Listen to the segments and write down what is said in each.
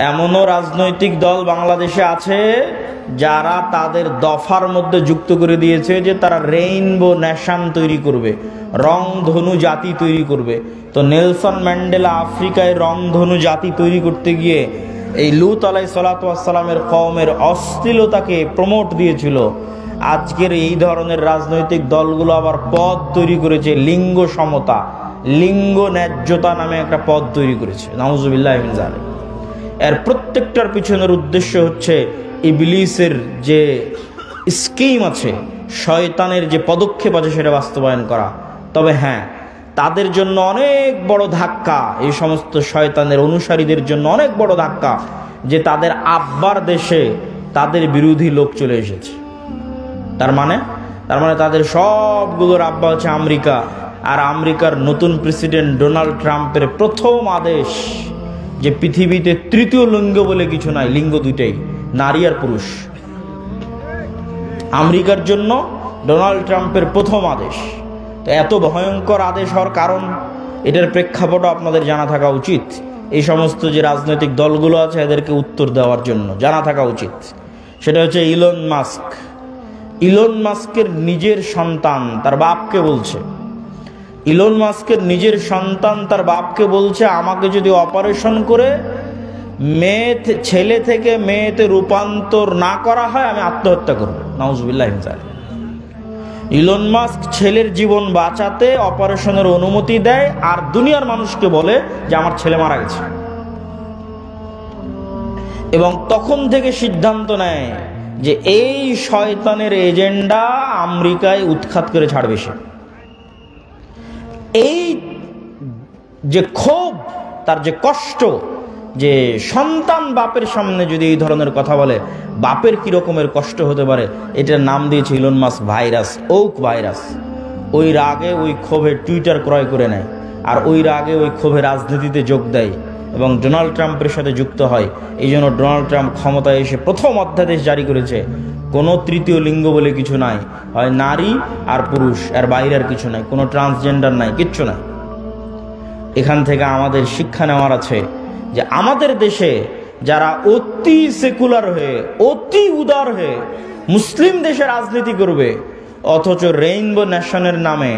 এমনও রাজনৈতিক দল বাংলাদেশে আছে যারা তাদের দফার মধ্যে যুক্ত করে দিয়েছে যে তারা রেইনবো নেশন তৈরি করবে, রংধনু জাতি তৈরি করবে। তো নেলসন ম্যান্ডেলা আফ্রিকায় রংধনু জাতি তৈরি করতে গিয়ে এই লূত আলাইহিস সালাতু ওয়াস সালামের কওমের অশ্লীলতাকে প্রমোট দিয়েছিল। আজকের এই ধরনের রাজনৈতিক দলগুলো আবার পদ তৈরি করেছে লিঙ্গ সমতা, লিঙ্গ ন্যায্যতা নামে একটা পদ তৈরি করেছে। নাউজুবিল্লাহি মিন যালিক। এর প্রত্যেকটার পিছনের উদ্দেশ্য হচ্ছে ইবলিসের যে স্কিম আছে, শয়তানের যে পদক্ষেপ আছে সেটা বাস্তবায়ন করা। তবে হ্যাঁ, তাদের জন্য অনেক বড় ধাক্কা, এই সমস্ত শয়তানের অনুসারীদের জন্য অনেক বড় ধাক্কা যে তাদের আব্বার দেশে তাদের বিরোধী লোক চলে এসেছে। তার মানে তাদের সবগুলোর আব্বা হচ্ছে আমেরিকা। আর আমেরিকার নতুন প্রেসিডেন্ট ডোনাল্ড ট্রাম্পের প্রথম আদেশ যে পৃথিবীতে তৃতীয় লিঙ্গ বলে কিছু নাই, লিঙ্গ দুইটাই, নারী আর পুরুষ। আমেরিকার জন্য ডোনাল্ড ট্রাম্পের প্রথম আদেশ। তো এত ভয়ঙ্কর আদেশ হওয়ার কারণ, এটার প্রেক্ষাপটও আপনাদের জানা থাকা উচিত। এই সমস্ত যে রাজনৈতিক দলগুলো আছে এদেরকে উত্তর দেওয়ার জন্য জানা থাকা উচিত। সেটা হচ্ছে ইলন মাস্ক। ইলন মাস্কের নিজের সন্তান তার বাপকে বলছে, ইলন মাস্কের নিজের সন্তান তার বাপকে বলছে, আমাকে যদি অপারেশন করে ছেলে থেকে মেয়েতে রূপান্তর না করা হয় আমি আত্মহত্যা করব। নাউজুবিল্লাহি মিন যালিক। ইলন মাস্ক ছেলের জীবন বাঁচাতে অপারেশনের অনুমতি দেয় আর দুনিয়ার মানুষকে বলে যে আমার ছেলে মারা গেছে, এবং তখন থেকে সিদ্ধান্ত নেয় যে এই শয়তানের এজেন্ডা আমেরিকায় উৎখাত করে ছাড়বে সে। এই যে ক্ষোভ, তার যে কষ্ট, যে সন্তান বাপের সামনে যদি এই ধরনের কথা বলে বাপের কি রকমের কষ্ট হতে পারে, এটার নাম দিয়েছে Elon Musk virus, woke virus. ওই রাগে ওই ক্ষোভে টুইটার ক্রয় করে নেয়, আর ওই রাগে ওই ক্ষোভে রাজনীতিতে যোগ দেয় এবং ডোনাল্ড ট্রাম্পের সাথে যুক্ত হয়। এই জন্য ডোনাল্ড ট্রাম্প ক্ষমতায় এসে প্রথম অধ্যাদেশ জারি করেছে, কোনো তৃতীয় লিঙ্গ বলে কিছু নাই, হয় নারী আর পুরুষ, এর বাইরে আর কিছু নাই, কোনো ট্রান্সজেন্ডার নাই, কিচ্ছু নাই। এখান থেকে আমাদের শিক্ষা নেওয়ার আছে যে আমাদের দেশে যারা অতি সেকুলার হয়ে, অতি উদার হয়ে মুসলিম দেশে রাজনীতি করবে, অথচ রেইনবো নেশনের নামে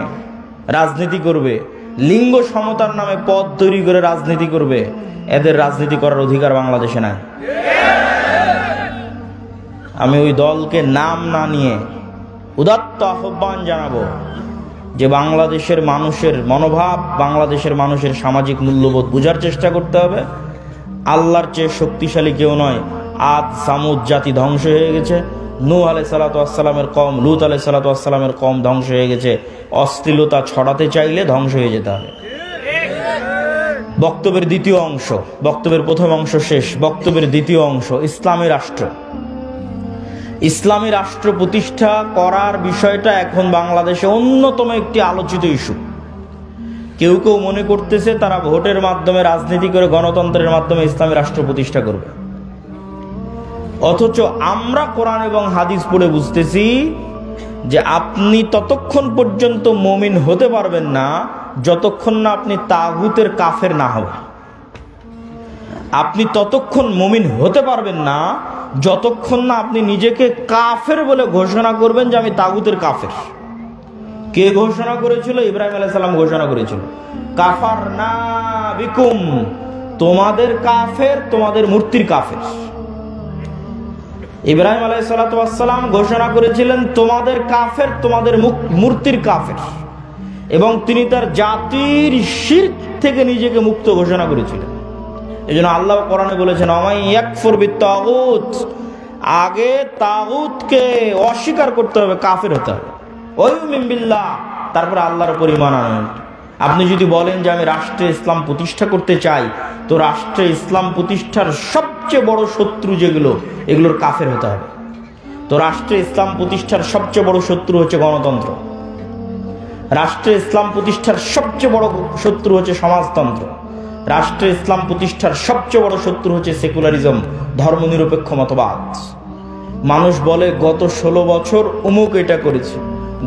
রাজনীতি করবে, লিঙ্গ সমতার নামে পদ তৈরি করে রাজনীতি করবে, এদের রাজনীতি করার অধিকার বাংলাদেশে নাই। আমি ওই দলকে নাম না নিয়ে উদাত্ত আহ্বান জানাবো যে বাংলাদেশের মানুষের মনোভাব, বাংলাদেশের মানুষের সামাজিক মূল্যবোধ বোঝার চেষ্টা করতে হবে। আল্লাহর চেয়ে শক্তিশালী কেউ নয়। আদ সামুদ জাতি ধ্বংস হয়ে গেছে, নূহ আলাইহিস সালাতু ওয়াস সালামের কওম, লূত আলাইহিস সালাতু ওয়াস সালামের কওম ধ্বংস হয়ে গেছে। অশ্লীলতা ছড়াতে চাইলে ধ্বংস হয়ে যেতে হবে। বক্তব্যের দ্বিতীয় অংশ, বক্তব্যের প্রথম অংশ শেষ, বক্তব্যের দ্বিতীয় অংশ, ইসলামী রাষ্ট্র। ইসলামী রাষ্ট্র প্রতিষ্ঠা করার বিষয়টা এখন বাংলাদেশে অন্যতম একটি আলোচিত ইস্যু। কেউ কেউ মনে করতেছে তারা ভোটের মাধ্যমে, রাজনীতি করে, গণতন্ত্রের মাধ্যমে ইসলামী রাষ্ট্র প্রতিষ্ঠা করবে। অথচ আমরা কোরআন এবং হাদিস পড়ে বুঝতেছি যে আপনি ততক্ষণ পর্যন্ত মুমিন হতে পারবেন না যতক্ষণ না আপনি তাগুতের কাফের না হবেন। আপনি ততক্ষণ মুমিন হতে পারবেন না যতক্ষণ না আপনি নিজেকে কাফের বলে ঘোষণা করবেন যে আমি তাগুতের কাফের। কে ঘোষণা করেছিল? ইব্রাহিম আলাইহিস সালাম ঘোষণা করেছিল, কাফারনা বিকুম, তোমাদের কাফের, তোমাদের মূর্তির কাফের। ইব্রাহিম আলাইহিস সালাম ঘোষণা করেছিলেন তোমাদের কাফের, তোমাদের মূর্তির কাফের, এবং তিনি তার জাতির শিরক থেকে নিজেকে মুক্ত ঘোষণা করেছিলেন। এই জন্য আল্লাহ কোরআনে বলেছেন, আমাই ইয়াকফুর বিত্তাগুত, আগে তাগুতকে অস্বীকার করতে হবে, কাফের হতে হবে, ওয়ুমিন বিল্লাহ, তারপরে আল্লাহর উপর ঈমান আনবেন। আপনি যদি বলেন যে আমি রাষ্ট্রে ইসলাম প্রতিষ্ঠা করতে চাই, তো রাষ্ট্রে ইসলাম প্রতিষ্ঠার সবচেয়ে বড় শত্রু যেগুলো, এগুলোর কাফের হতে হবে। তো রাষ্ট্রে ইসলাম প্রতিষ্ঠার সবচেয়ে বড় শত্রু হচ্ছে গণতন্ত্র, রাষ্ট্রে ইসলাম প্রতিষ্ঠার সবচেয়ে বড় শত্রু হচ্ছে সমাজতন্ত্র, রাষ্ট্রে ইসলাম প্রতিষ্ঠার সবচেয়ে বড় শত্রু হচ্ছে সেকুলারিজম, ধর্মনিরপেক্ষ মতবাদ। মানুষ বলে গত 16 বছর অমুক এটা করেছে,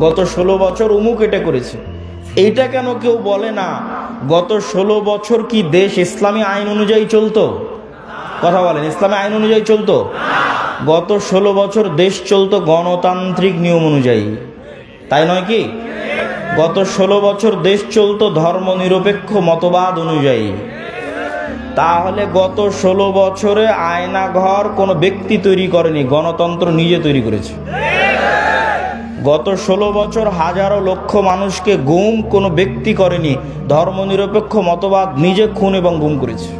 গত 16 বছর অমুক এটা করেছে। এইটা কেন কেউ বলে না গত 16 বছর কি দেশ ইসলামী আইন অনুযায়ী চলতো? কথা বলেন, ইসলামে আইন অনুযায়ী চলতো? গত 16 বছর দেশ চলতো গণতান্ত্রিক নিয়ম অনুযায়ী, তাই নয় কি? গত 16 বছর দেশ চলতো ধর্মনিরপেক্ষ মতবাদ অনুযায়ী। তাহলে গত 16 বছরে আয়নাঘর কোনো ব্যক্তি তৈরি করেনি, গণতন্ত্র নিজে তৈরি করেছে। গত 16 বছর হাজারো লক্ষ মানুষকে গুম কোনো ব্যক্তি করেনি, ধর্মনিরপেক্ষ মতবাদ নিজে খুন এবং গুম করেছে।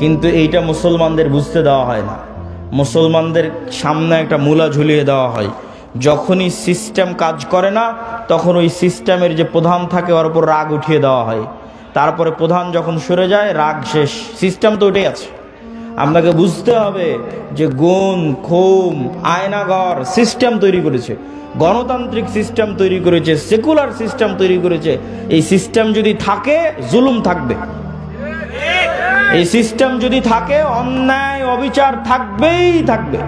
কিন্তু এইটা মুসলমানদের বুঝতে দেওয়া হয় না। মুসলমানদের সামনে একটা মূলা ঝুলিয়ে দেওয়া হয়, যখনই সিস্টেম কাজ করে না তখন ওই সিস্টেমের যে প্রধান থাকে ওর উপর রাগ উঠিয়ে দেওয়া হয়, তারপরে প্রধান যখন সরে যায় রাগ শেষ, সিস্টেম তো ওটাই আছে। আপনাকে বুঝতে হবে যে গুণ খুম আয়নাঘর সিস্টেম তৈরি করেছে, গণতান্ত্রিক সিস্টেম তৈরি করেছে, সেকুলার সিস্টেম তৈরি করেছে। এই সিস্টেম যদি থাকে জুলুম থাকবে, এই সিস্টেম যদি থাকে অন্যায় অবিচার থাকবেই থাকবে।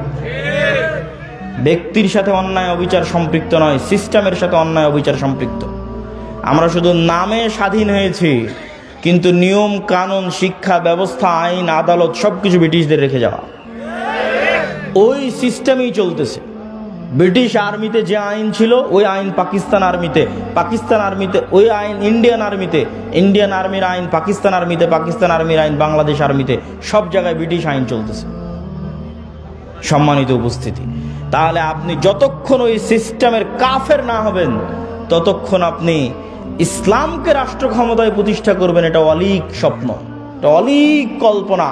ব্যক্তির সাথে অন্যায় অবিচার সম্পৃক্ত নয়, সিস্টেমের সাথে অন্যায় অবিচার সম্পৃক্ত। আমরা শুধু নামে স্বাধীন হয়েছি, কিন্তু নিয়ম কানুন শিক্ষা ব্যবস্থা আইন আদালত সবকিছু ব্রিটিশদের রেখে যাওয়া, ওই সিস্টেমেই চলতেছে। ব্রিটিশ আর্মিতে যে আইন ছিল ওই আইন পাকিস্তান আর্মিতে, পাকিস্তান আর্মিতে ওই আইন ইন্ডিয়ান আর্মিতে, ইন্ডিয়ান আর্মির আইন পাকিস্তান আর্মিতে, পাকিস্তান আর্মির আইন বাংলাদেশ আর্মিতে, সব জায়গায় ব্রিটিশ আইন চলতেছে। সম্মানিত উপস্থিতি, তাহলে আপনি যতক্ষণ ওই সিস্টেমের কাফের না হবেন ততক্ষণ আপনি ইসলামকে রাষ্ট্র ক্ষমতায় প্রতিষ্ঠা করবেন, এটা অলীক স্বপ্ন, এটা অলীক কল্পনা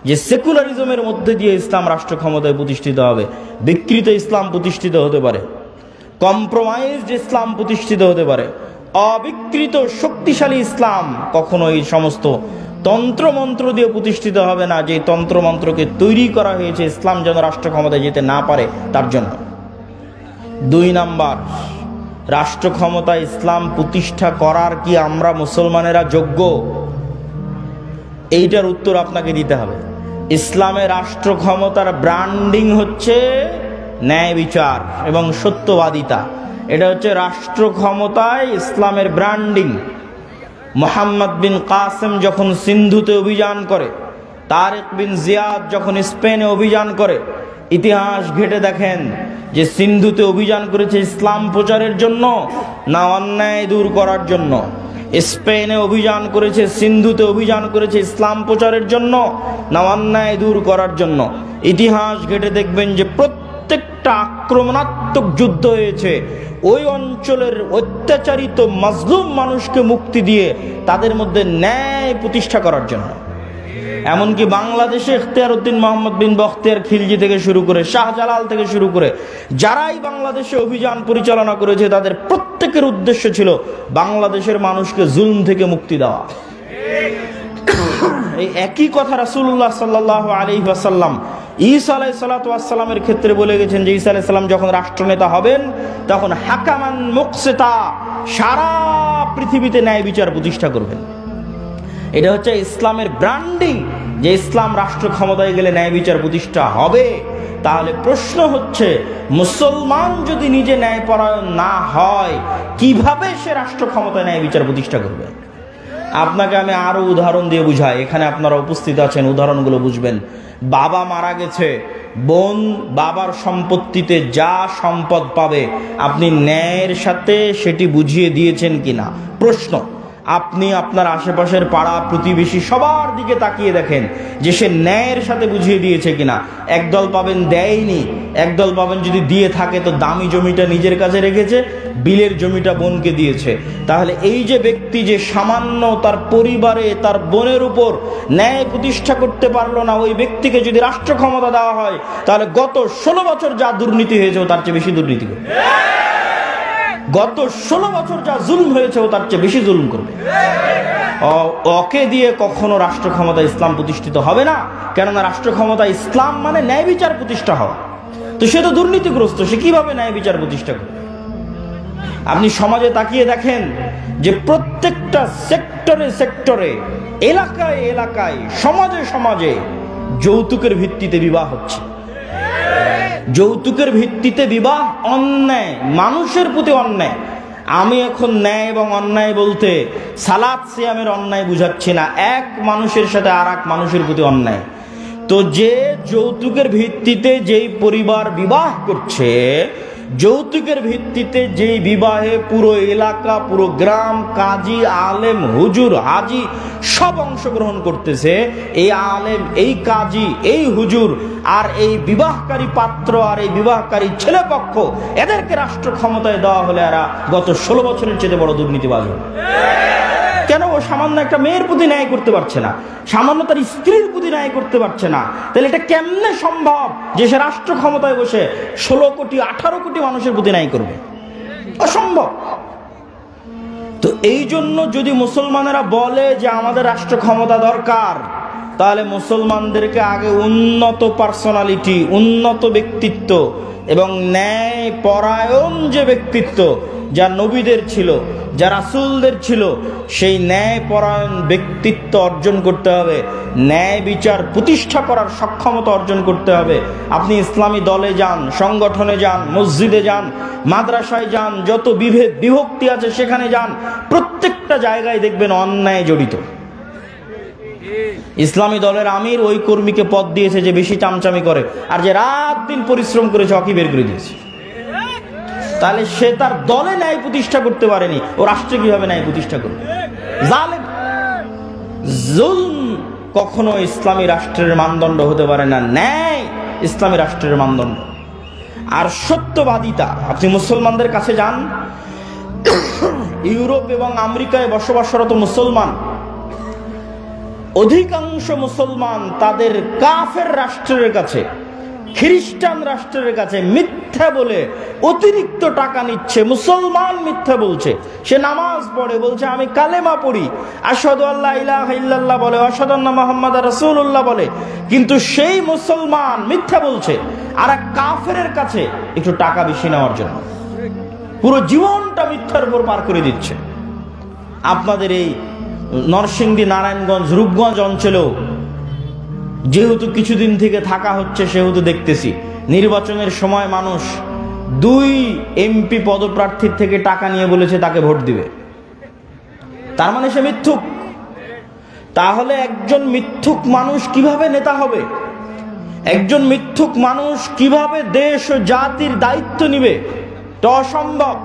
যে সেকুলারিজমের মধ্যে দিয়ে ইসলাম রাষ্ট্র ক্ষমতায় প্রতিষ্ঠিত হবে। বিকৃত ইসলাম প্রতিষ্ঠিত হতে পারে, কম্প্রোমাইজড ইসলাম প্রতিষ্ঠিত হতে পারে, অবিকৃত শক্তিশালী ইসলাম কখনো এই সমস্ত তন্ত্রমন্ত্র দিয়ে প্রতিষ্ঠিত হবে না, যে তন্ত্রমন্ত্রকে তৈরি করা হয়েছে ইসলাম যেন রাষ্ট্র ক্ষমতায় যেতে না পারে তার জন্য। 2 নাম্বার, রাষ্ট্র ক্ষমতায় ইসলাম প্রতিষ্ঠা করার কি আমরা মুসলমানেরা যোগ্য? এইটার উত্তর আপনাকে দিতে হবে। ইসলামের রাষ্ট্র ক্ষমতার ব্র্যান্ডিং হচ্ছে ন্যায় বিচার এবং সত্যবাদিতা, এটা হচ্ছে রাষ্ট্র ক্ষমতায় ইসলামের ব্র্যান্ডিং। মোহাম্মদ বিন কাসেম যখন সিন্ধুতে অভিযান করে, তারেক বিন জিয়াদ যখন স্পেনে অভিযান করে, ইতিহাস ঘেটে দেখেন যে সিন্ধুতে অভিযান করেছে ইসলাম প্রচারের জন্য না অন্যায় দূর করার জন্য? স্পেনে অভিযান করেছে, সিন্ধুতে অভিযান করেছে ইসলাম প্রচারের জন্য না অন্যায় দূর করার জন্য? ইতিহাস ঘেটে দেখবেন যে প্রত্যেকটা আক্রমণাত্মক যুদ্ধ হয়েছে ওই অঞ্চলের অত্যাচারিত মাজলুম মানুষকে মুক্তি দিয়ে তাদের মধ্যে ন্যায় প্রতিষ্ঠা করার জন্য। এমনকি বাংলাদেশে ইখতিয়ার উদ্দিন মোহাম্মদ বিন বখতিয়ার খিলজি থেকে শুরু করে শাহজালাল থেকে শুরু করে যারাই বাংলাদেশে অভিযান পরিচালনা করেছে তাদের প্রত্যেকের উদ্দেশ্য ছিল বাংলাদেশের মানুষকে জুলম থেকে মুক্তি দেওয়া। এই একই কথা রাসূলুল্লাহ সাল্লাল্লাহু আলাইহি ওয়াসাল্লাম ঈসা আলাইহিস সালাতু ওয়াস সালামের ক্ষেত্রে বলে গেছেন যে ঈসা আলাইহিস সালাম যখন রাষ্ট্রনেতা হবেন তখন হাকামান মুকসিতা, সারা পৃথিবীতে ন্যায় বিচার প্রতিষ্ঠা করবেন। এটা হচ্ছে ইসলামের ব্র্যান্ডিং, যে ইসলাম রাষ্ট্র ক্ষমতায় গেলে ন্যায় বিচার প্রতিষ্ঠা হবে। তাহলে প্রশ্ন হচ্ছে, মুসলমান যদি নিজে ন্যায়পরায়ণ না হয় কিভাবে সে রাষ্ট্র ক্ষমতায় ন্যায় বিচার প্রতিষ্ঠা করবে? আপনাকে আমি আরো উদাহরণ দিয়ে বুঝাই, এখানে আপনারা উপস্থিত আছেন, উদাহরণগুলো বুঝবেন। বাবা মারা গেছে, বোন বাবার সম্পত্তিতে যা সম্পদ পাবে আপনি ন্যায়ের সাথে সেটি বুঝিয়ে দিয়েছেন কিনা? প্রশ্ন, আপনি আপনার আশেপাশের পাড়া প্রতিবেশী সবার দিকে তাকিয়ে দেখেন যে সে ন্যায়ের সাথে বুঝিয়ে দিয়েছে কিনা। একদল পাবেন দেয়নি, একদল পাবেন যদি দিয়ে থাকে তো দামি জমিটা নিজের কাছে রেখেছে, বিলের জমিটা বোনকে দিয়েছে। তাহলে এই যে ব্যক্তি যে সামান্য তার পরিবারে তার বোনের উপর ন্যায় প্রতিষ্ঠা করতে পারলো না, ওই ব্যক্তিকে যদি রাষ্ট্র ক্ষমতা দেওয়া হয় তাহলে গত 16 বছর যা দুর্নীতি হয়েছে তার চেয়ে বেশি দুর্নীতি করবে। গত 16 বছর যা জুলম হয়েছে তার চেয়ে বেশি জুলম করবে। ওকে দিয়ে কখনো রাষ্ট্র ক্ষমতা ইসলাম প্রতিষ্ঠিত হবে না, কেননা রাষ্ট্র ক্ষমতা ইসলাম মানে ন্যায় বিচার প্রতিষ্ঠা হওয়া। তো সে তো দুর্নীতিগ্রস্ত, সে কিভাবে ন্যায় বিচার প্রতিষ্ঠা করবে? আপনি সমাজে তাকিয়ে দেখেন যে প্রত্যেকটা সেক্টরে সেক্টরে, এলাকায় এলাকায়, সমাজে সমাজে যৌতুকের ভিত্তিতে বিবাহ হচ্ছে। যৌতুকের ভিত্তিতে বিবাহ অন্যায়, মানুষের প্রতি অন্যায়। আমি এখন ন্যায় এবং অন্যায় বলতে সালাত সিয়ামের অন্যায় বুঝাচ্ছি না, এক মানুষের সাথে আর এক মানুষের প্রতি অন্যায়। তো যে যৌতুকের ভিত্তিতে যেই পরিবার বিবাহ করছে, যৌতুকের ভিত্তিতে যেই বিবাহে পুরো এলাকা, পুরো গ্রাম, কাজী, আলেম, হুজুর, হাজি সব অংশগ্রহণ করতেছে, এই আলেম, এই কাজী, এই হুজুর আর এই বিবাহকারী পাত্র আর এই বিবাহকারী ছেলেপক্ষ, এদেরকে রাষ্ট্র ক্ষমতায় দেওয়া হলে এরা গত 16 বছরের চেয়ে বড় দুর্নীতিবাজ হবে। কেন? ও সামান্য একটা মেয়ের প্রতি ন্যায় করতে পারছে না, সামান্য তার স্ত্রীর প্রতি ন্যায় করতে পারছে না, তাহলে এটা কেমনে সম্ভব যে সে রাষ্ট্র ক্ষমতায় বসে 16 কোটি 18 কোটি মানুষের প্রতি ন্যায় করবে? অসম্ভব। তো এই জন্য যদি মুসলমানেরা বলে যে আমাদের রাষ্ট্র ক্ষমতা দরকার, তাহলে মুসলমানদেরকে আগে উন্নত পার্সোনালিটি, উন্নত ব্যক্তিত্ব এবং ন্যায় পরায়ণ যে ব্যক্তিত্ব যা নবীদের ছিল, যা রাসূলদের ছিল, সেই ন্যায় পরায়ণ ব্যক্তিত্ব অর্জন করতে হবে, ন্যায় বিচার প্রতিষ্ঠা করার সক্ষমতা অর্জন করতে হবে। আপনি ইসলামী দলে যান, সংগঠনে যান, মসজিদে যান, মাদ্রাসায় যান, যত বিভেদ বিভক্তি আছে সেখানে যান, প্রত্যেকটা জায়গায় দেখবেন অন্যায় জড়িত। ইসলামী দলের আমির ওই কর্মীকে পদ দিয়েছে যে বেশি চামচামি করে, আর যে রাত দিন পরিশ্রম করেছে ওকে বের করে দিয়েছে। তাহলে সে তার দলে ন্যায় প্রতিষ্ঠা করতে পারেনি, ও রাষ্ট্রে কিভাবে ন্যায় প্রতিষ্ঠা করবে? জালেম। জুলম কখনো ইসলামী রাষ্ট্রের মানদণ্ড হতে পারে না, ন্যায় ইসলামী রাষ্ট্রের মানদণ্ড। আর সত্যবাদিতা, আপনি মুসলমানদের কাছে যান, ইউরোপ এবং আমেরিকায় বসবাসরত মুসলমান, অধিকাংশ মুসলমান তাদের কাফের রাষ্ট্রের কাছে, খ্রিস্টান রাষ্ট্রের কাছে মিথ্যা বলে অতিরিক্ত টাকা নিচ্ছে। মুসলমান মিথ্যা বলছে, সে নামাজ পড়ে, বলছে আমি কালেমা পড়ি, আশহাদু আল্লা ইলাহা ইল্লাল্লাহ বলে, আশহাদু আন্না মুহাম্মাদার রাসূলুল্লাহ বলে, কিন্তু সেই মুসলমান মিথ্যা বলছে আর এক কাফেরের কাছে একটু টাকা বেশি নেওয়ার জন্য পুরো জীবনটা মিথ্যার উপর পার করে দিচ্ছে। আপনাদের এই নরসিংদী, নারায়ণগঞ্জ, রূপগঞ্জ অঞ্চলেও যেহেতু কিছুদিন থেকে থাকা হচ্ছে, সেহেতু দেখতেছি নির্বাচনের সময় মানুষ 2 এমপি পদপ্রার্থীর থেকে টাকা নিয়ে বলেছে তাকে ভোট দিবে। তার মানে সে মিথ্যুক। তাহলে একজন মিথ্যুক মানুষ কিভাবে নেতা হবে? একজন মিথ্যুক মানুষ কিভাবে দেশ ও জাতির দায়িত্ব নিবে? এটা অসম্ভব।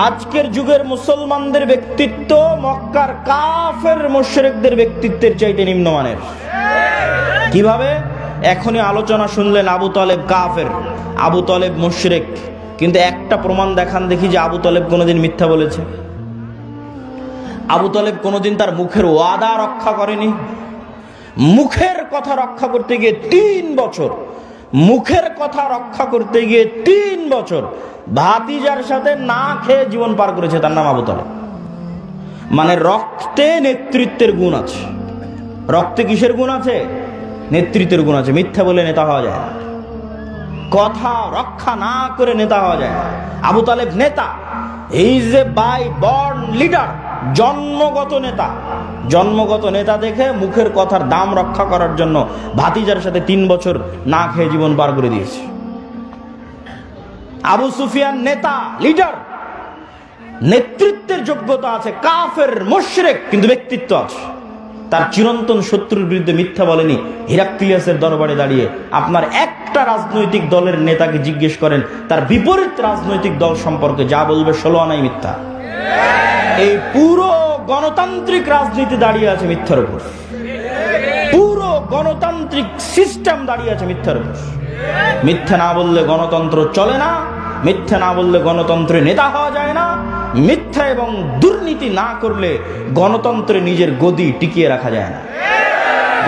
আজকের যুগের মুসলমানদের ব্যক্তিত্ব মক্কার কাফের মুশরিকদের ব্যক্তিত্বের চাইতে নিম্নমানের। কিভাবে? এখনই আলোচনা শুনলেন আবু তালেব কাফের, আবু তালেব মুশরিক, কিন্তু একটা প্রমাণ দেখান দেখি যে আবু তালেব কোনোদিন মিথ্যা বলেছে। আবু তালেব কোনোদিন তার মুখের ওয়াদা রক্ষা করেনি। মুখের কথা রক্ষা করতে গিয়ে 3 বছর, মুখের কথা রক্ষা করতে গিয়ে 3 বছর ভাতিজার সাথে না খেয়ে জীবন পার করেছে। তার নাম আবু তালেব। মানে রক্তে নেতৃত্বের গুণ আছে। রক্তে কিসের গুণ আছে? নেতৃত্বের গুণ আছে। মিথ্যা বলে নেতা হওয়া যায় না, কথা রক্ষা না করে নেতা হওয়া যায় না। আবু তালেব নেতা, he is a by born leader, জন্মগত নেতা। জন্মগত নেতা দেখে মুখের কথার দাম রক্ষা করার জন্য ভাতিজার সাথে 3 বছর না খেয়ে জীবন পার করে দিয়েছে। আবু সুফিয়ান নেতা, লিডার, নেতৃত্বের যোগ্যতা আছে, কাফের মুশরিক, কিন্তু ব্যক্তিত্ব আছে। তার চিরন্তন শত্রুর বিরুদ্ধে মিথ্যা বলেনি। হিরাক্লিয়াসের দরবারে দাঁড়িয়ে আপনার একটা রাজনৈতিক দলের নেতাকে জিজ্ঞেস করেন, তার বিপরীত রাজনৈতিক দল সম্পর্কে যা বলবে 16 আনাই মিথ্যা। এই পুরো গণতান্ত্রিক রাজনীতি দাঁড়িয়ে আছে মিথ্যার উপর। পুরো গণতান্ত্রিক সিস্টেম দাঁড়িয়ে আছে মিথ্যার উপর। মিথ্যা না বললে গণতন্ত্র চলে না, মিথ্যা না বললে গণতন্ত্রে নেতা হওয়া যায় না, মিথ্যা এবং দুর্নীতি না করলে গণতন্ত্রে নিজের গদি টিকিয়ে রাখা যায় না।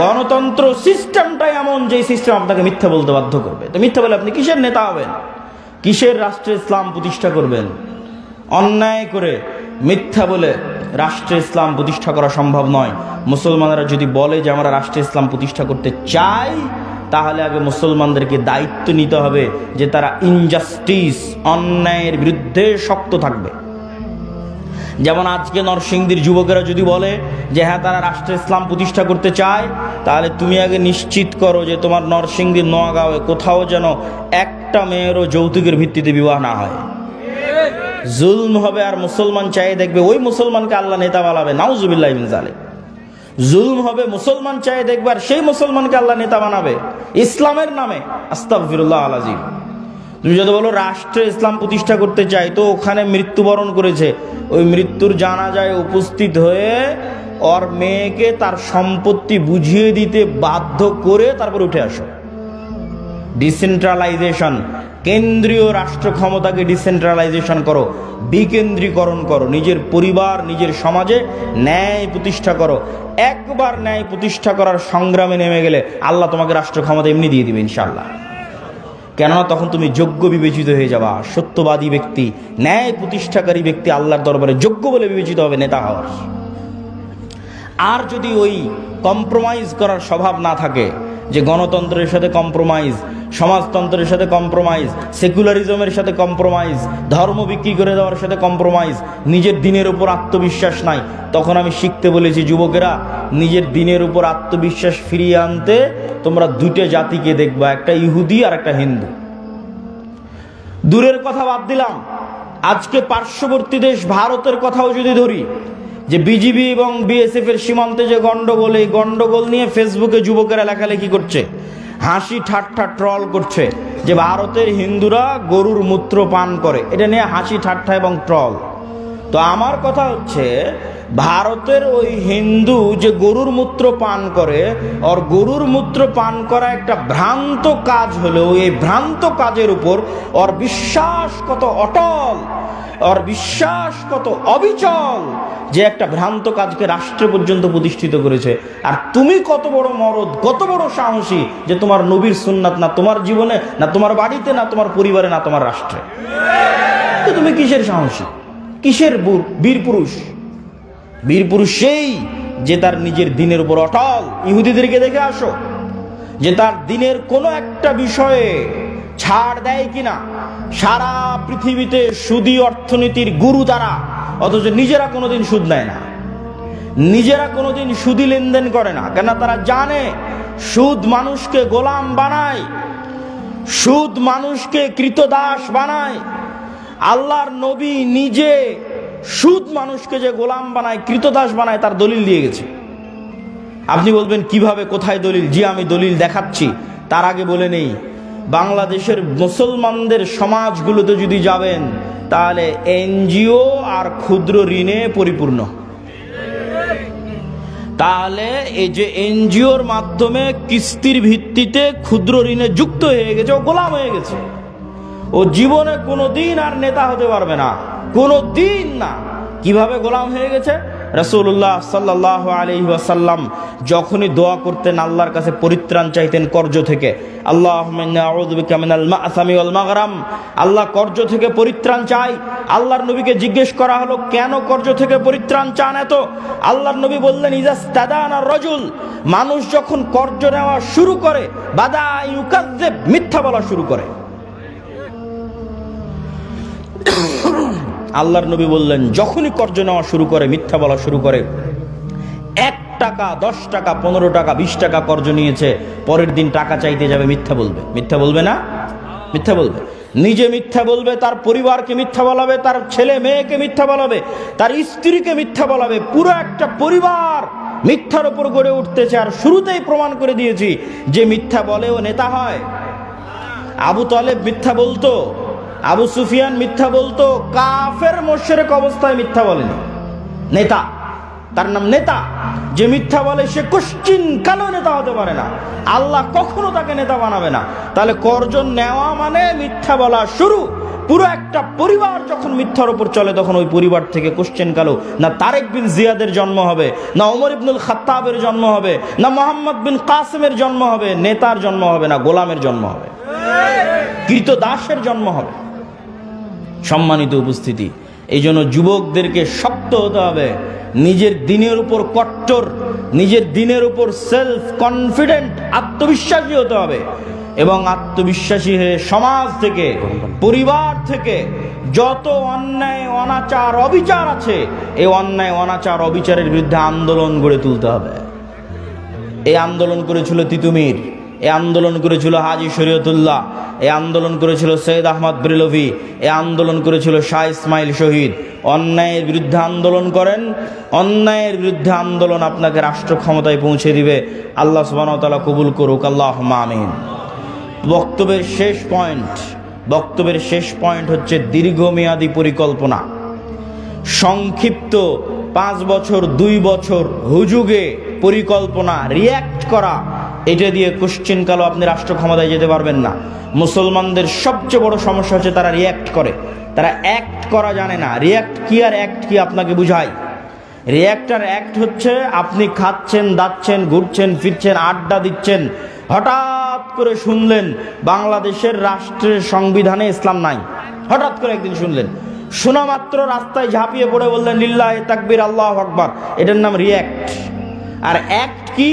গণতন্ত্র সিস্টেমটাই এমন যে সিস্টেম আপনাকে মিথ্যা বলতে বাধ্য করবে। তো মিথ্যা বলে আপনি কিসের নেতা হবেন? কিসের রাষ্ট্রে ইসলাম প্রতিষ্ঠা করবেন? অন্যায় করে মিথ্যা বলে রাষ্ট্রে ইসলাম প্রতিষ্ঠা করা সম্ভব নয়। মুসলমানরা যদি বলে যে আমরা রাষ্ট্রে ইসলাম প্রতিষ্ঠা করতে চাই, তাহলে আগে মুসলমানদেরকে দায়িত্ব নিতে হবে যে তারা ইনজাস্টিস, অন্যায়ের বিরুদ্ধে শক্ত থাকবে। যেমন আজকে নরসিংদীর যুবকেরা যদি বলে যে হ্যাঁ তারা রাষ্ট্রে ইসলাম প্রতিষ্ঠা করতে চায়, তাহলে তুমি আগে নিশ্চিত করো যে তোমার নরসিংদীর নোয়াগাঁওয়ে কোথাও যেন একটা মেয়েরও যৌতুকের ভিত্তিতে বিবাহ না হয়। জুলম হবে আর মুসলমান চাই দেখবে ওই মুসলমানকে আল্লাহ নেতা বানাবে, নাউজুবিল্লাহ মিন যালিক। জুলম হবে, মুসলমান চাই দেখবে আর সেই মুসলমানকে আল্লাহ নেতা বানাবে ইসলামের নামে, আস্তাগফিরুল্লাহ আল আযীম। তুমি যদি বলো রাষ্ট্রে ইসলাম প্রতিষ্ঠা করতে চাই, তো ওখানে মৃত্যুবরণ করেছে, ওই মৃত্যুর জানাজায় উপস্থিত হয়ে ওর মেয়েকে তার সম্পত্তি বুঝিয়ে দিতে বাধ্য করে তারপর উঠে আসো। ডিসেন্ট্রালাইজেশন, কেন্দ্রীয় রাষ্ট্র ক্ষমতাকে ডিসেন্ট্রালাইজেশন করো, বিকেন্দ্রীকরণ করো, নিজের পরিবার নিজের সমাজে ন্যায় প্রতিষ্ঠা করো। একবার ন্যায় প্রতিষ্ঠা করার সংগ্রামে নেমে গেলে আল্লাহ তোমাকে রাষ্ট্র ক্ষমতা এমনি দিয়ে দিবে ইনশাআল্লাহ। কেননা তখন তুমি যোগ্য বিবেচিত হয়ে যাবা, সত্যবাদী ব্যক্তি, ন্যায় প্রতিষ্ঠাকারী ব্যক্তি আল্লাহর দরবারে যোগ্য বলে বিবেচিত হবে নেতা হওয়ার। আর যদি ওই কম্প্রোমাইজ করার স্বভাব না থাকে, যে গণতন্ত্রের সাথে কম্প্রোমাইজ, সমাজতন্ত্রের সাথে কম্প্রোমাইজ, সেকুলারিজমের সাথে কম্প্রোমাইজ, ধর্ম বিক্রি করে দেওয়ার সাথে কম্প্রোমাইজ, নিজের দিনের উপর আত্মবিশ্বাস নাই, তখন আমি শিখতে বলেছি যুবকেরা, নিজের দিনের উপর আত্মবিশ্বাস ফিরিয়ে আনতে তোমরা দুটো জাতিকে দেখবা, একটা ইহুদি আর একটা হিন্দু। দূরের কথা বাদ দিলাম, আজকে পার্শ্ববর্তী দেশ ভারতের কথাও যদি ধরি, যে বিজিবি এবং বিএসএফ এর সীমান্তে যে গন্ডগোল, এই গন্ডগোল নিয়ে ফেসবুকে যুবকেরা লেখালেখি করছে, হাসি ঠাট্টা ট্রল করছে যে ভারতের হিন্দুরা গরুর মূত্র পান করে, এটা নিয়ে হাসি ঠাট্টা এবং ট্রল। তো আমার কথা হচ্ছে, ভারতের ওই হিন্দু যে গরুর মূত্র পান করে, আর গরুর মূত্র পান করা একটা ভ্রান্ত কাজ হলেও এই ভ্রান্ত কাজের উপর ওর বিশ্বাস কত অটল, ওর বিশ্বাস কত অবিচল, যে একটা ভ্রান্ত কাজকে রাষ্ট্র পর্যন্ত প্রতিষ্ঠিত করেছে। আর তুমি কত বড় মরদ, কত বড় সাহসী, যে তোমার নবীর সুন্নাত না তোমার জীবনে, না তোমার বাড়িতে, না তোমার পরিবারে, না তোমার রাষ্ট্রে, তো তুমি কিসের সাহসী, কিসের বীর পুরুষ? বীর পুরুষ সেই যে তার নিজের দিনের উপর অটল। ইহুদিদেরকে দেখে আসো, যে তার দিনের কোনো একটা বিষয়ে ছাড় দেয় কিনা। সারা পৃথিবীতে সুদী অর্থনীতির গুরু তারা, অথচ নিজেরা কোনোদিন সুদ নেয় না, নিজেরা কোনোদিন সুদী লেনদেন করে না। কেন? তারা জানে সুদ মানুষকে গোলাম বানায়, সুদ মানুষকে কৃতদাস বানায়। আল্লাহর নবী নিজে সুদ মানুষকে যে গোলাম বানায়, কৃতদাস বানায়, তার দলিল দিয়ে গেছে। আপনি বলবেন কিভাবে, কোথায় দলিল? জি আমি দলিল দেখাচ্ছি। তার আগে বলে নেই, বাংলাদেশের মুসলমানদের সমাজগুলোতে যদি যাবেন, তাহলে এনজিও আর ক্ষুদ্র ঋণে পরিপূর্ণ। তাহলে এই যে এনজিওর মাধ্যমে কিস্তির ভিত্তিতে ক্ষুদ্র ঋণে যুক্ত হয়ে গেছে, ও গোলাম হয়ে গেছে। ও জীবনে কোনোদিন আর নেতা হতে পারবে না, কোনোদিন না। কিভাবে গোলাম হয়ে গেছে? রাসূলুল্লাহ সাল্লাল্লাহু আলাইহি ওয়াসাল্লাম যখনই দোয়া করতেন, আল্লাহর কাছে পরিত্রাণ চাইতেন কর্জ থেকে, আল্লাহুম্মা ইন্নী আউযু বিকা মিনাল মা'সামি ওয়াল মাগরাম, আল্লাহ কর্জ থেকে পরিত্রাণ চাই। আল্লাহর নবীকে জিজ্ঞেস করা হলো, কেন কর্জ থেকে পরিত্রাণ চান এত? আল্লাহর নবী বললেন, ইজাস্তাদানা রাজুল, মানুষ যখন কর্জ নেওয়া শুরু করে, বাদা ইউকাযযিব, মিথ্যা বলা শুরু করে। আল্লাহর নবী বললেন, যখনই কর্জ নেওয়া শুরু করে, মিথ্যা বলা শুরু করে, 1 টাকা 10 টাকা 15 টাকা 20 টাকা কর্জ নিয়েছে, পরের দিন টাকা চাইতে যাবে, মিথ্যা বলবে। মিথ্যা বলবে না? মিথ্যা বলবে। নিজে মিথ্যা বলবে, তার পরিবারকে মিথ্যা বলাবে, তার ছেলে মেয়েকে মিথ্যা বলাবে, তার স্ত্রীকে মিথ্যা বলাবে। পুরো একটা পরিবার মিথ্যার উপর গড়ে উঠতেছে। আর শুরুতেই প্রমাণ করে দিয়েছি যে মিথ্যা বলে ও নেতা হয়। আবু তালেব মিথ্যা বলতো, আবু সুফিয়ান মিথ্যা বলতো, কাফের মুশরিক অবস্থায় মিথ্যা বলেনি। নেতা, তার নাম নেতা। যে মিথ্যা বলে সে কোশ্চিন কালো নেতা হতে পারে না, আল্লাহ কখনো তাকে নেতা বানাবে না। তাহলে কর্জ নেওয়া মানে মিথ্যা বলা শুরু। পুরো একটা পরিবার যখন মিথ্যার উপর চলে, তখন ওই পরিবার থেকে কোশ্চেন কালো না তারেক বিন জিয়াদের জন্ম হবে, না ওমর ইবনুল খাত্তাবের জন্ম হবে, না মোহাম্মদ বিন কাসেমের জন্ম হবে। নেতার জন্ম হবে না, গোলামের জন্ম হবে, কৃতদাসের জন্ম হবে। সম্মানিত উপস্থিতি, এই জন্য যুবকদেরকে শক্ত হতে হবে, নিজের দিনের উপর কট্টর, নিজের দিনের উপর সেলফ কনফিডেন্ট, আত্মবিশ্বাসী হতে হবে। এবং আত্মবিশ্বাসী হয়ে সমাজ থেকে, পরিবার থেকে যত অন্যায় অনাচার অবিচার আছে, এই অন্যায় অনাচার অবিচারের বিরুদ্ধে আন্দোলন গড়ে তুলতে হবে। এই আন্দোলন করেছিল তিতুমির, এই আন্দোলন করেছিল হাজী শরীয়তুল্লাহ, এই আন্দোলন করেছিল সৈয়দ আহমদ ব্রেলভি, এই আন্দোলন করেছিল শাহ ইসমাইল শহীদ। অন্যায়ের বিরুদ্ধে আন্দোলন করেন, অন্যায়ের বিরুদ্ধে আন্দোলন আপনাকে রাষ্ট্র ক্ষমতায় পৌঁছে দিবে। আল্লাহ সুবহানাহু ওয়া তাআলা কবুল করুক, আল্লাহুম্মা আমিন। বক্তব্যের শেষ পয়েন্ট হচ্ছে দীর্ঘমেয়াদী পরিকল্পনা। সংক্ষিপ্ত 5 বছর 2 বছর হুজুগে পরিকল্পনা, রিয়্যাক্ট করা, এটা দিয়ে কোশ্চেন কালো আপনি রাষ্ট্র ক্ষমতায় যেতে পারবেন না। মুসলমানদের সবচেয়ে বড় সমস্যা হচ্ছে তারা রিয়্যাক্ট করে, তারা অ্যাক্ট করা জানে না। রিয়্যাক্ট কি আর অ্যাক্ট কি আপনাকে বুঝাই। রিয়্যাক্ট আর অ্যাক্ট হচ্ছে আপনি খাচ্ছেন, দাচ্ছেন, ঘুরছেন, ফিরছেন, আড্ডা দিচ্ছেন, হঠাৎ করে শুনলেন বাংলাদেশের রাষ্ট্রের সংবিধানে ইসলাম নাই। হঠাৎ করে একদিন শুনলেন, শোনা মাত্র রাস্তায় ঝাঁপিয়ে পড়ে বললেন লিল্লাহি তাকবীর, আল্লাহু আকবার। এটার নাম রিয়্যাক্ট। আর অ্যাক্ট কি?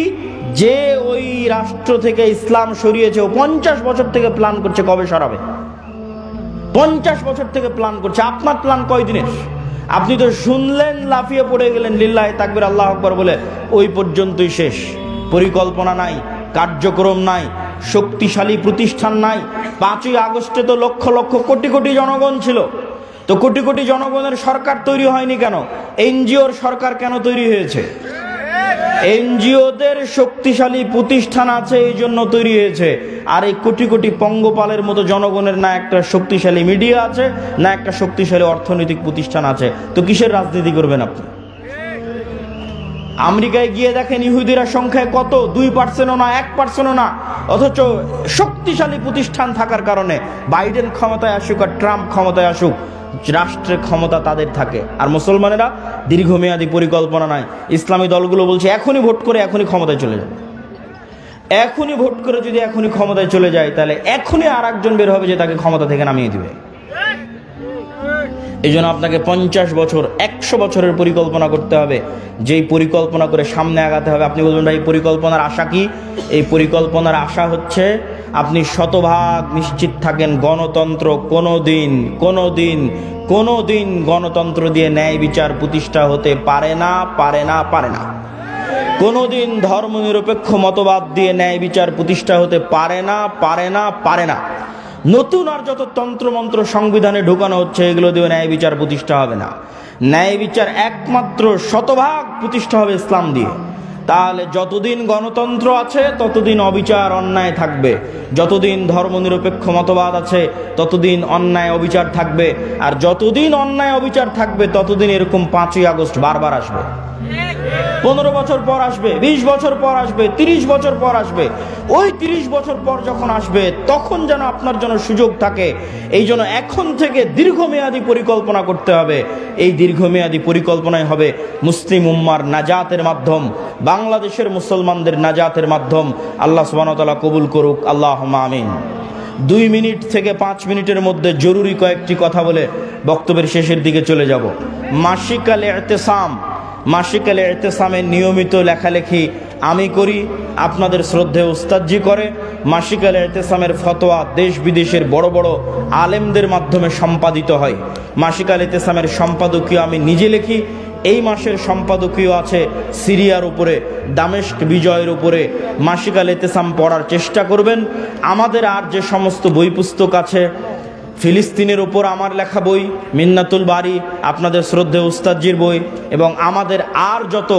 যে ওই রাষ্ট্র থেকে ইসলাম সরিয়েছে, ও 50 বছর থেকে প্ল্যান করছে কবে সরাবে। 50 বছর থেকে প্ল্যান করছে। আপনার প্ল্যান কয়দিনের? আপনি তো শুনলেন, লাফিয়ে পড়ে গেলেন লিল্লাহি তাকবীর, আল্লাহু আকবার বলে, ওই পর্যন্তই শেষ। পরিকল্পনা নাই, কার্যক্রম নাই, শক্তিশালী প্রতিষ্ঠান নাই। 5ই আগস্টে তো লক্ষ লক্ষ কোটি কোটি জনগণ ছিল, তো কোটি কোটি জনগণের সরকার তৈরি হয়নি কেন? এনজিওর সরকার কেন তৈরি হয়েছে? এনজিওদের শক্তিশালী প্রতিষ্ঠান আছে, এই জন্য তৈরি হয়েছে। আর এই কোটি কোটি পঙ্গপালের মতো জনগণের না একটা শক্তিশালী মিডিয়া আছে, না একটা শক্তিশালী অর্থনৈতিক প্রতিষ্ঠান আছে। তো কিসের রাজনীতি করবেন আপনি? আমেরিকায় গিয়ে দেখেন ইহুদিরা সংখ্যায় কত, 2%ও না, 1%ও না। অথচ শক্তিশালী প্রতিষ্ঠান থাকার কারণে বাইডেন ক্ষমতায় আসুক আর ট্রাম্প ক্ষমতায় আসুক, রাষ্ট্রের ক্ষমতা তাদের থাকে। আর মুসলমানেরা দীর্ঘমেয়াদী পরিকল্পনা নাই। ইসলামী দলগুলো বলছে এখনই ভোট করে এখনই ক্ষমতায় চলে যাবে। এখনই ভোট করে যদি এখনই ক্ষমতায় চলে যায়, তাহলে এখনই আর একজন বের হবে যে তাকে ক্ষমতা থেকে নামিয়ে দিবে। এই জন্য আপনাকে 50 বছর 100 বছরের পরিকল্পনা করতে হবে। যেই পরিকল্পনা করে সামনে আগাতে হবে। আপনি বলবেন ভাই পরিকল্পনার আশা কি? এই পরিকল্পনার আশা হচ্ছে আপনি শতভাগ নিশ্চিত থাকেন গণতন্ত্র কোনোদিন গণতন্ত্র দিয়ে ন্যায় বিচার প্রতিষ্ঠা হতে পারে না। কোনোদিন ধর্মনিরপেক্ষ মতবাদ দিয়ে ন্যায় বিচার প্রতিষ্ঠা হতে পারে না। নতুন আর যত তন্ত্রমন্ত্র সংবিধানে ঢুকানো হচ্ছে, এগুলো দিয়ে ন্যায় বিচার প্রতিষ্ঠা হবে না। ন্যায় বিচার একমাত্র শতভাগ প্রতিষ্ঠা হবে ইসলাম দিয়ে। তাহলে যতদিন গণতন্ত্র আছে ততদিন অবিচার অন্যায় থাকবে, যতদিন ধর্মনিরপেক্ষ মতবাদ আছে ততদিন অন্যায় অবিচার থাকবে। আর যতদিন অন্যায় অবিচার থাকবে ততদিন এরকম 5ই আগস্ট বারবার আসবে। 15 বছর পর আসবে, 20 বছর পর আসবে, 30 বছর পর আসবে। ওই 30 বছর পর যখন আসবে তখন যেন আপনার জন্য সুযোগ থাকে। এই জন্য এখন থেকে দীর্ঘমেয়াদী পরিকল্পনা করতে হবে। এই দীর্ঘমেয়াদী পরিকল্পনাই হবে মুসলিম উম্মার নাজাতের মাধ্যম, বাংলাদেশের মুসলমানদের নাজাতের মাধ্যম। আল্লাহ সুবহানাহু ওয়া তাআলা কবুল করুক, আল্লাহুম্মা আমিন। 2 মিনিট থেকে 5 মিনিটের মধ্যে জরুরি কয়েকটি কথা বলে বক্তব্যের শেষের দিকে চলে যাব। মাসিক আল ইতিসামের নিয়মিত লেখালেখি আমি করি, আপনাদের শ্রদ্ধেয় উস্তাদজি করে। মাসিক আল ইতিসামের ফতোয়া দেশ বিদেশের বড় বড় আলেমদের মাধ্যমে সম্পাদিত হয়। মাসিক আল ইতিসামের সম্পাদকীয় আমি নিজে লিখি। এই মাসের সম্পাদকীয় আছে সিরিয়ার উপরে, দামেস্ক বিজয়ের উপরে। মাসিক আল ইতিসাম পড়ার চেষ্টা করবেন। আমাদের আর যে সমস্ত বই পুস্তক আছে, ফিলিস্তিনের উপর আমার লেখা বই, মিন্নাতুল বারি আপনাদের শ্রদ্ধেয় উস্তাদজির বই, এবং আমাদের আর যত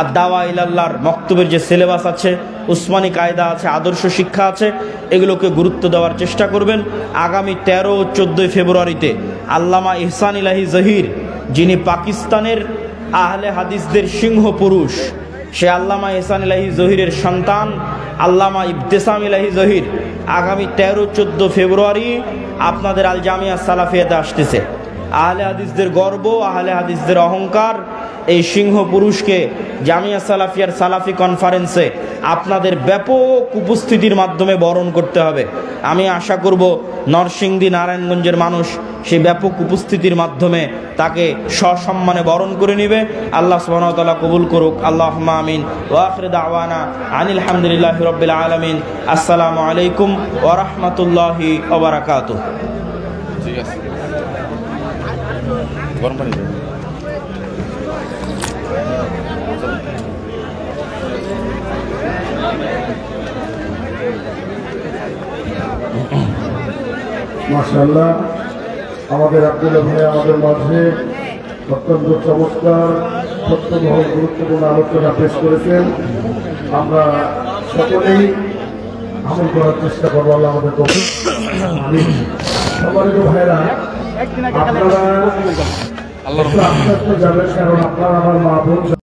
আদ-দাওয়া ইলাল্লাহর মক্তবের যে সিলেবাস আছে, উসমানী কায়দা আছে, আদর্শ শিক্ষা আছে, এগুলোকে গুরুত্ব দেওয়ার চেষ্টা করবেন। আগামী 13 ও 14 ফেব্রুয়ারিতে আল্লামা ইহসান ইলাহি জহির, যিনি পাকিস্তানের আহলে হাদিসদের সিংহ পুরুষ, সে আল্লামা ইহসান ইলাহি জহিরের সন্তান আল্লামা ইবতেসাম ইলাহি জহির আগামী 13-14 ফেব্রুয়ারি আপনাদের আল জামিয়া সালাফিয়াতে আসতেছে। আহলে হাদিসদের গর্ব, আহলে হাদিসদের অহংকার, এই সিংহ পুরুষকে জামিয়া সালাফিয়ার সালাফি কনফারেন্সে আপনাদের ব্যাপক উপস্থিতির মাধ্যমে বরণ করতে হবে। আমি আশা করব নরসিংদী নারায়ণগঞ্জের মানুষ সেই ব্যাপক উপস্থিতির মাধ্যমে তাকে সসম্মানে বরণ করে নেবে। আল্লাহ সুবহানাহু ওয়া তাআলা কবুল করুক, আল্লাহুম্মা আমিন। ওয়া আখিরু দাওয়ানা আনিল হামদুলিল্লাহি রাব্বিল আলামিন। আসসালামু আলাইকুম ওয়া রাহমাতুল্লাহি ওয়া বারাকাতুহু। ঠিক আছে, গরম পানি দাও। মাশাআল্লাহ আমাদের আব্দুল্লাহ ভাই আমাদের মাঝে অত্যন্ত চমৎকার সত্যবহ গুরুত্বপূর্ণ আলোচনা পেশ করেছেন। আমরা সকলেই আমল করার চেষ্টা করবো। আল্লাহ আমাদের সম্মানিত ভাইরা, আপনারা আস্তে আস্তে যাবেন, কারণ আপনারা আমার মা বোন।